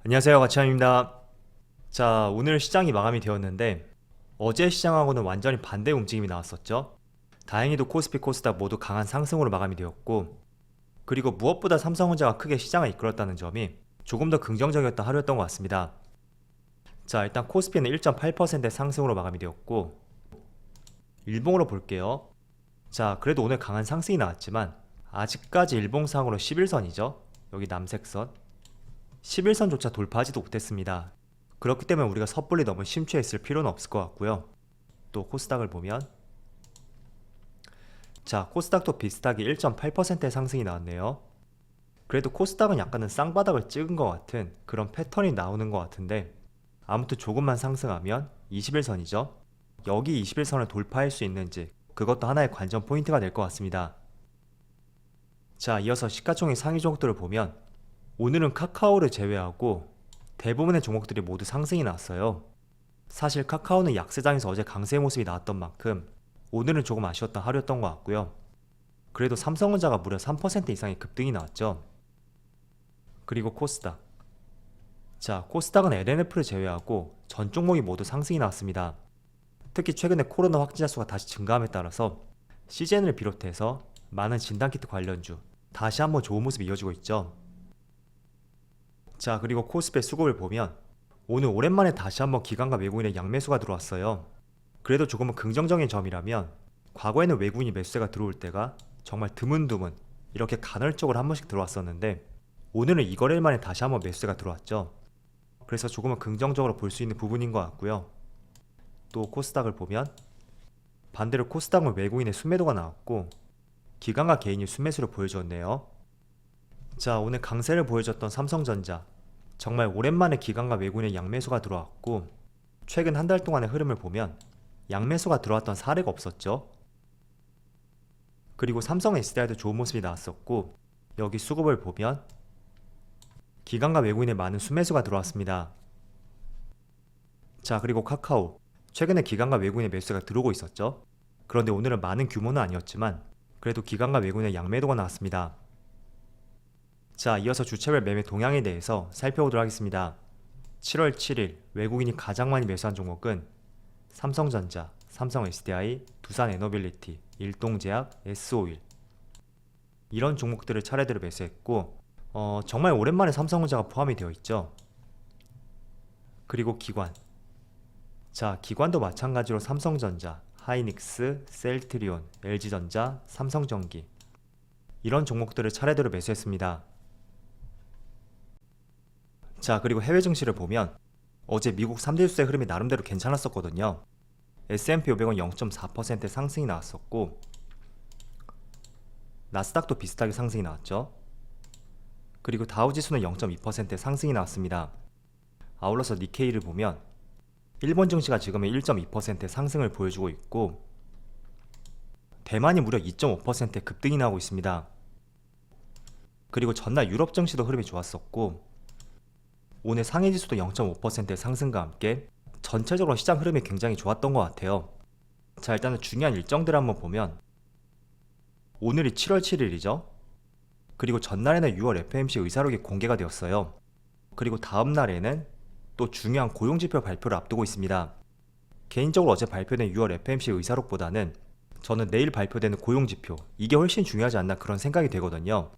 안녕하세요, 가치환입니다. 자, 오늘 시장이 마감이 되었는데 어제 시장하고는 완전히 반대 움직임이 나왔었죠. 다행히도 코스피, 코스닥 모두 강한 상승으로 마감이 되었고, 그리고 무엇보다 삼성전자가 크게 시장을 이끌었다는 점이 조금 더 긍정적이었던 하루였던 것 같습니다. 자, 일단 코스피는 1.8%의 상승으로 마감이 되었고, 일봉으로 볼게요. 자, 그래도 오늘 강한 상승이 나왔지만 아직까지 일봉상으로 11선이죠. 여기 남색선 11선조차 돌파하지도 못했습니다. 그렇기 때문에 우리가 섣불리 너무 심취했을 필요는 없을 것 같고요. 또 코스닥을 보면, 자, 코스닥도 비슷하게 1.8%의 상승이 나왔네요. 그래도 코스닥은 약간은 쌍바닥을 찍은 것 같은 그런 패턴이 나오는 것 같은데, 아무튼 조금만 상승하면 21선이죠. 여기 21선을 돌파할 수 있는지, 그것도 하나의 관전 포인트가 될 것 같습니다. 자, 이어서 시가총액 상위 종목들을 보면 오늘은 카카오를 제외하고 대부분의 종목들이 모두 상승이 나왔어요. 사실 카카오는 약세장에서 어제 강세의 모습이 나왔던 만큼 오늘은 조금 아쉬웠던 하루였던 것 같고요. 그래도 삼성전자가 무려 3% 이상의 급등이 나왔죠. 그리고 코스닥. 자, 코스닥은 LNF를 제외하고 전 종목이 모두 상승이 나왔습니다. 특히 최근에 코로나 확진자 수가 다시 증가함에 따라서 CGN을 비롯해서 많은 진단키트 관련주 다시 한번 좋은 모습이 이어지고 있죠. 자, 그리고 코스피의 수급을 보면 오늘 오랜만에 다시 한번 기관과 외국인의 양매수가 들어왔어요. 그래도 조금은 긍정적인 점이라면 과거에는 외국인이 매수세가 들어올 때가 정말 드문드문 이렇게 간헐적으로 한 번씩 들어왔었는데 오늘은 이 거래일 만에 다시 한번 매수세가 들어왔죠. 그래서 조금은 긍정적으로 볼 수 있는 부분인 것 같고요. 또 코스닥을 보면 반대로 코스닥은 외국인의 순매도가 나왔고 기관과 개인이 순매수를 보여줬네요. 자, 오늘 강세를 보여줬던 삼성전자, 정말 오랜만에 기관과 외국인의 양매수가 들어왔고 최근 한 달 동안의 흐름을 보면 양매수가 들어왔던 사례가 없었죠. 그리고 삼성 SDI도 좋은 모습이 나왔었고 여기 수급을 보면 기관과 외국인의 많은 순매수가 들어왔습니다. 자, 그리고 카카오, 최근에 기관과 외국인의 매수가 들어오고 있었죠. 그런데 오늘은 많은 규모는 아니었지만 그래도 기관과 외국인의 양매도가 나왔습니다. 자, 이어서 주체별 매매 동향에 대해서 살펴보도록 하겠습니다. 7월 7일 외국인이 가장 많이 매수한 종목은 삼성전자, 삼성 SDI, 두산 에너빌리티, 일동제약, S-오일 이런 종목들을 차례대로 매수했고 정말 오랜만에 삼성전자가 포함이 되어 있죠. 그리고 기관, 자, 기관도 마찬가지로 삼성전자, 하이닉스, 셀트리온, LG전자, 삼성전기 이런 종목들을 차례대로 매수했습니다. 자, 그리고 해외 증시를 보면 어제 미국 3대 주세 흐름이 나름대로 괜찮았었거든요. S&P 500은 0.4% 상승이 나왔었고 나스닥도 비슷하게 상승이 나왔죠. 그리고 다우지수는 0.2% 상승이 나왔습니다. 아울러서 니케이를 보면 일본 증시가 지금은 1.2% 상승을 보여주고 있고 대만이 무려 2.5% 급등이 나오고 있습니다. 그리고 전날 유럽 증시도 흐름이 좋았었고 오늘 상해지수도 0.5%의 상승과 함께 전체적으로 시장 흐름이 굉장히 좋았던 것 같아요. 자, 일단은 중요한 일정들을 한번 보면 오늘이 7월 7일이죠. 그리고 전날에는 6월 FOMC 의사록이 공개가 되었어요. 그리고 다음 날에는 또 중요한 고용지표 발표를 앞두고 있습니다. 개인적으로 어제 발표된 6월 FOMC 의사록보다는 저는 내일 발표되는 고용지표, 이게 훨씬 중요하지 않나 그런 생각이 되거든요.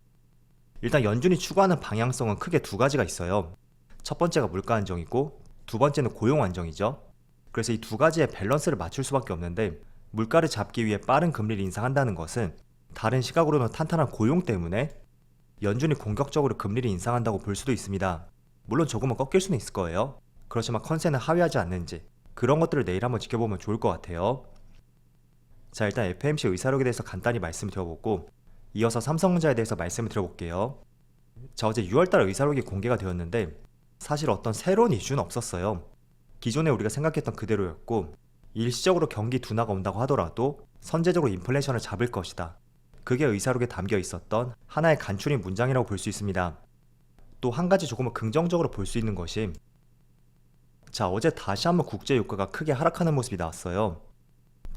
일단 연준이 추구하는 방향성은 크게 두 가지가 있어요. 첫 번째가 물가 안정이고 두 번째는 고용 안정이죠. 그래서 이 두 가지의 밸런스를 맞출 수밖에 없는데 물가를 잡기 위해 빠른 금리를 인상한다는 것은 다른 시각으로는 탄탄한 고용 때문에 연준이 공격적으로 금리를 인상한다고 볼 수도 있습니다. 물론 조금은 꺾일 수는 있을 거예요. 그렇지만 컨센은 하회하지 않는지 그런 것들을 내일 한번 지켜보면 좋을 것 같아요. 자, 일단 FOMC 의사록에 대해서 간단히 말씀을 드려보고 이어서 삼성전자에 대해서 말씀을 드려볼게요. 자, 어제 6월달 의사록이 공개가 되었는데 사실 어떤 새로운 이슈는 없었어요. 기존에 우리가 생각했던 그대로였고 일시적으로 경기 둔화가 온다고 하더라도 선제적으로 인플레이션을 잡을 것이다. 그게 의사록에 담겨 있었던 하나의 간추린 문장이라고 볼 수 있습니다. 또 한 가지 조금은 긍정적으로 볼 수 있는 것이 자, 어제 다시 한번 국제 유가가 크게 하락하는 모습이 나왔어요.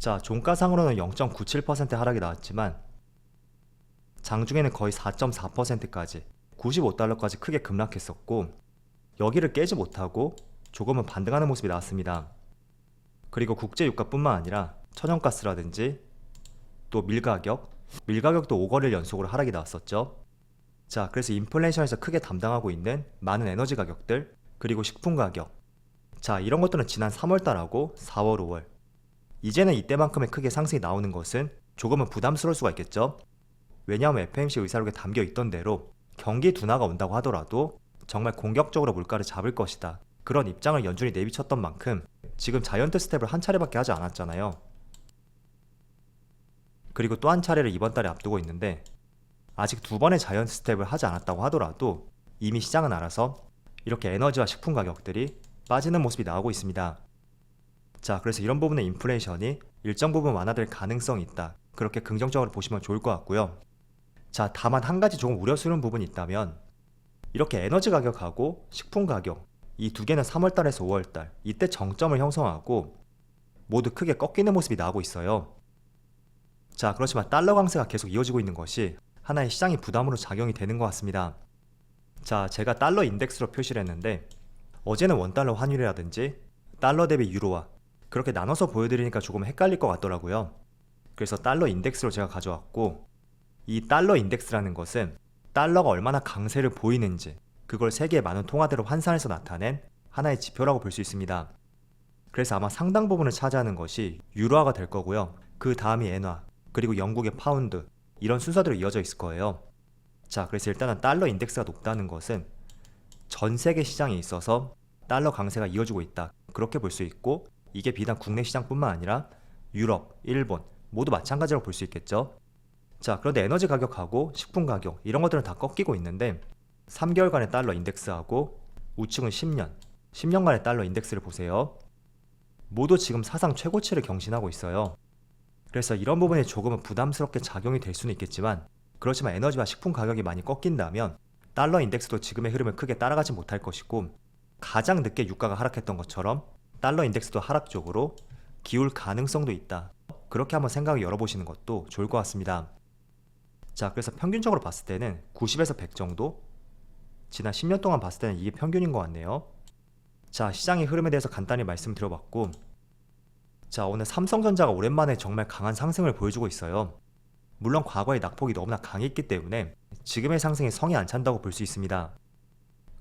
자, 종가상으로는 0.97% 하락이 나왔지만 장중에는 거의 4.4%까지 95달러까지 크게 급락했었고 여기를 깨지 못하고 조금은 반등하는 모습이 나왔습니다. 그리고 국제 유가뿐만 아니라 천연가스라든지 또 밀가격도 5거래일 연속으로 하락이 나왔었죠. 자, 그래서 인플레이션에서 크게 담당하고 있는 많은 에너지 가격들, 그리고 식품 가격. 자, 이런 것들은 지난 3월달하고 4월, 5월. 이제는 이때만큼의 크게 상승이 나오는 것은 조금은 부담스러울 수가 있겠죠. 왜냐하면 FOMC 의사록에 담겨 있던 대로 경기 둔화가 온다고 하더라도 정말 공격적으로 물가를 잡을 것이다. 그런 입장을 연준이 내비쳤던 만큼 지금 자이언트 스텝을 한 차례밖에 하지 않았잖아요. 그리고 또 한 차례를 이번 달에 앞두고 있는데 아직 두 번의 자이언트 스텝을 하지 않았다고 하더라도 이미 시장은 알아서 이렇게 에너지와 식품 가격들이 빠지는 모습이 나오고 있습니다. 자, 그래서 이런 부분의 인플레이션이 일정 부분 완화될 가능성이 있다. 그렇게 긍정적으로 보시면 좋을 것 같고요. 자, 다만 한 가지 조금 우려스러운 부분이 있다면 이렇게 에너지 가격하고 식품 가격 이 두 개는 3월달에서 5월달 이때 정점을 형성하고 모두 크게 꺾이는 모습이 나오고 있어요. 자, 그렇지만 달러 강세가 계속 이어지고 있는 것이 하나의 시장의 부담으로 작용이 되는 것 같습니다. 자, 제가 달러 인덱스로 표시를 했는데 어제는 원달러 환율이라든지 달러 대비 유로화 그렇게 나눠서 보여드리니까 조금 헷갈릴 것 같더라고요. 그래서 달러 인덱스로 제가 가져왔고 이 달러 인덱스라는 것은 달러가 얼마나 강세를 보이는지 그걸 세계의 많은 통화대로 환산해서 나타낸 하나의 지표라고 볼 수 있습니다. 그래서 아마 상당 부분을 차지하는 것이 유로화가 될 거고요. 그 다음이 엔화, 그리고 영국의 파운드 이런 순서대로 이어져 있을 거예요. 자, 그래서 일단은 달러 인덱스가 높다는 것은 전 세계 시장에 있어서 달러 강세가 이어지고 있다. 그렇게 볼 수 있고 이게 비단 국내 시장뿐만 아니라 유럽, 일본 모두 마찬가지라고 볼 수 있겠죠. 자, 그런데 에너지 가격하고 식품 가격 이런 것들은 다 꺾이고 있는데 3개월간의 달러 인덱스하고 우측은 10년간의 달러 인덱스를 보세요. 모두 지금 사상 최고치를 경신하고 있어요. 그래서 이런 부분이 조금은 부담스럽게 작용이 될 수는 있겠지만 그렇지만 에너지와 식품 가격이 많이 꺾인다면 달러 인덱스도 지금의 흐름을 크게 따라가지 못할 것이고 가장 늦게 유가가 하락했던 것처럼 달러 인덱스도 하락 쪽으로 기울 가능성도 있다. 그렇게 한번 생각을 열어보시는 것도 좋을 것 같습니다. 자, 그래서 평균적으로 봤을 때는 90에서 100 정도? 지난 10년 동안 봤을 때는 이게 평균인 것 같네요. 자, 시장의 흐름에 대해서 간단히 말씀드려봤고 자, 오늘 삼성전자가 오랜만에 정말 강한 상승을 보여주고 있어요. 물론 과거의 낙폭이 너무나 강했기 때문에 지금의 상승에 성이 안 찬다고 볼 수 있습니다.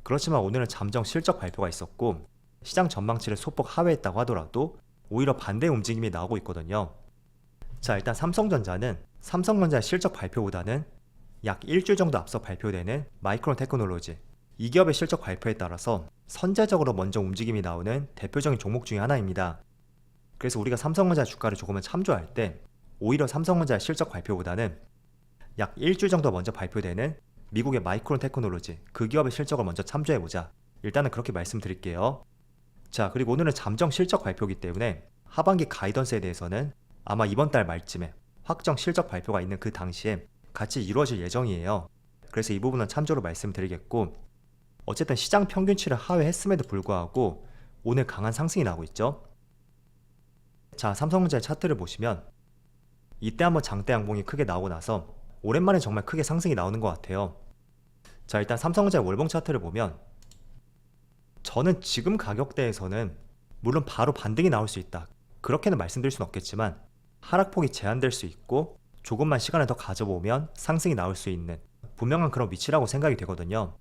그렇지만 오늘은 잠정 실적 발표가 있었고 시장 전망치를 소폭 하회했다고 하더라도 오히려 반대 움직임이 나오고 있거든요. 자, 일단 삼성전자는 삼성전자의 실적 발표보다는 약 일주일 정도 앞서 발표되는 마이크론 테크놀로지 이 기업의 실적 발표에 따라서 선제적으로 먼저 움직임이 나오는 대표적인 종목 중에 하나입니다. 그래서 우리가 삼성전자 주가를 조금은 참조할 때 오히려 삼성전자의 실적 발표보다는 약 일주일 정도 먼저 발표되는 미국의 마이크론 테크놀로지 그 기업의 실적을 먼저 참조해보자. 일단은 그렇게 말씀드릴게요. 자, 그리고 오늘은 잠정 실적 발표이기 때문에 하반기 가이던스에 대해서는 아마 이번 달 말쯤에 확정 실적 발표가 있는 그 당시에 같이 이루어질 예정이에요. 그래서 이 부분은 참조로 말씀드리겠고 어쨌든 시장 평균치를 하회했음에도 불구하고 오늘 강한 상승이 나오고 있죠. 자, 삼성전자의 차트를 보시면 이때 한번 장대 양봉이 크게 나오고 나서 오랜만에 정말 크게 상승이 나오는 것 같아요. 자, 일단 삼성전자의 월봉 차트를 보면 저는 지금 가격대에서는 물론 바로 반등이 나올 수 있다. 그렇게는 말씀드릴 수는 없겠지만 하락폭이 제한될 수 있고 조금만 시간을 더 가져보면 상승이 나올 수 있는 분명한 그런 위치라고 생각이 되거든요.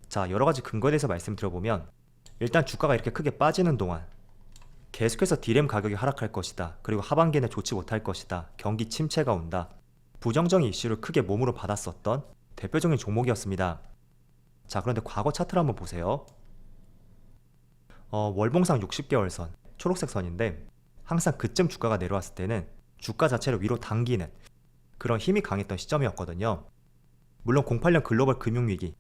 자, 여러가지 근거에 대해서 말씀드려보면 일단 주가가 이렇게 크게 빠지는 동안 계속해서 디램 가격이 하락할 것이다. 그리고 하반기에는 좋지 못할 것이다. 경기 침체가 온다. 부정적인 이슈를 크게 몸으로 받았었던 대표적인 종목이었습니다. 자, 그런데 과거 차트를 한번 보세요. 월봉상 60개월선 초록색 선인데 항상 그쯤 주가가 내려왔을 때는 주가 자체를 위로 당기는 그런 힘이 강했던 시점이었거든요. 물론 08년 글로벌 금융위기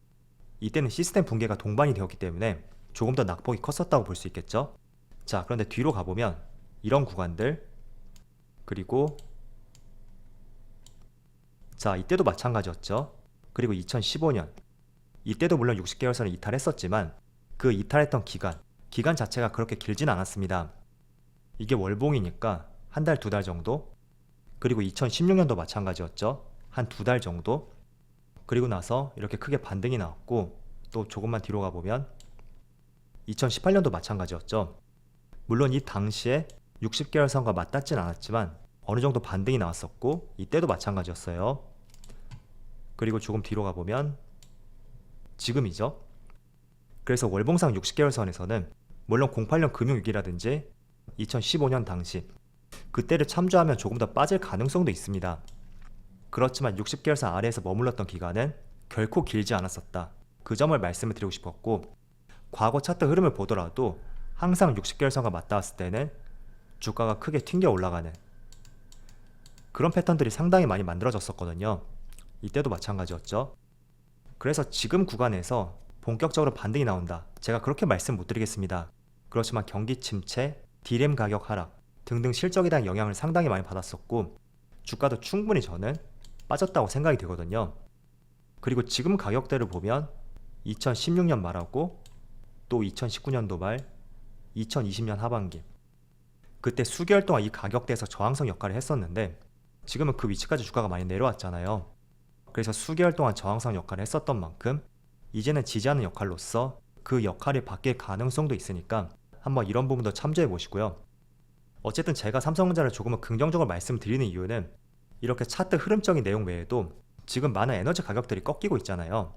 이때는 시스템 붕괴가 동반이 되었기 때문에 조금 더 낙폭이 컸었다고 볼 수 있겠죠. 자, 그런데 뒤로 가보면 이런 구간들 그리고 자, 이때도 마찬가지였죠. 그리고 2015년 이때도 물론 60개월선을 이탈했었지만 그 이탈했던 기간 자체가 그렇게 길진 않았습니다. 이게 월봉이니까 한 달, 두 달 정도. 그리고 2016년도 마찬가지였죠. 한 두 달 정도. 그리고 나서 이렇게 크게 반등이 나왔고 또 조금만 뒤로 가보면 2018년도 마찬가지였죠. 물론 이 당시에 60계열선과 맞닿진 않았지만 어느 정도 반등이 나왔었고 이때도 마찬가지였어요. 그리고 조금 뒤로 가보면 지금이죠. 그래서 월봉상 60계열선에서는 물론 08년 금융위기라든지 2015년 당시 그때를 참조하면 조금 더 빠질 가능성도 있습니다. 그렇지만 60계열선 아래에서 머물렀던 기간은 결코 길지 않았었다. 그 점을 말씀을 드리고 싶었고, 과거 차트 흐름을 보더라도 항상 60계열선과 맞닿았을 때는 주가가 크게 튕겨 올라가는 그런 패턴들이 상당히 많이 만들어졌었거든요. 이때도 마찬가지였죠. 그래서 지금 구간에서 본격적으로 반등이 나온다, 제가 그렇게 말씀 못 드리겠습니다. 그렇지만 경기 침체, D램 가격 하락 등등 실적에 대한 영향을 상당히 많이 받았었고 주가도 충분히 저는 빠졌다고 생각이 되거든요. 그리고 지금 가격대를 보면 2016년 말하고 또 2019년도 말, 2020년 하반기 그때 수개월 동안 이 가격대에서 저항성 역할을 했었는데 지금은 그 위치까지 주가가 많이 내려왔잖아요. 그래서 수개월 동안 저항성 역할을 했었던 만큼 이제는 지지하는 역할로서 그 역할이 바뀔 가능성도 있으니까 한번 이런 부분도 참조해 보시고요. 어쨌든 제가 삼성전자를 조금은 긍정적으로 말씀드리는 이유는 이렇게 차트 흐름적인 내용 외에도 지금 많은 에너지 가격들이 꺾이고 있잖아요.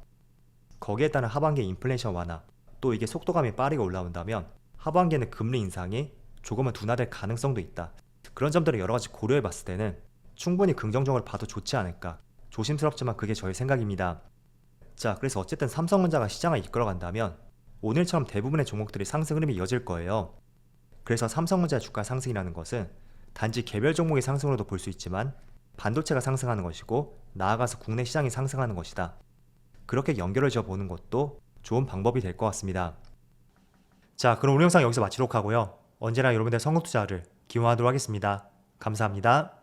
거기에 따른 하반기 인플레이션 완화, 또 이게 속도감이 빠르게 올라온다면 하반기에는 금리 인상이 조금은 둔화될 가능성도 있다. 그런 점들을 여러 가지 고려해 봤을 때는 충분히 긍정적으로 봐도 좋지 않을까. 조심스럽지만 그게 저의 생각입니다. 자, 그래서 어쨌든 삼성전자가 시장을 이끌어간다면 오늘처럼 대부분의 종목들이 상승 흐름이 이어질 거예요. 그래서 삼성전자 주가 상승이라는 것은 단지 개별 종목의 상승으로도 볼 수 있지만 반도체가 상승하는 것이고 나아가서 국내 시장이 상승하는 것이다. 그렇게 연결을 지어 보는 것도 좋은 방법이 될 것 같습니다. 자, 그럼 오늘 영상 여기서 마치도록 하고요. 언제나 여러분들의 성공 투자를 기원하도록 하겠습니다. 감사합니다.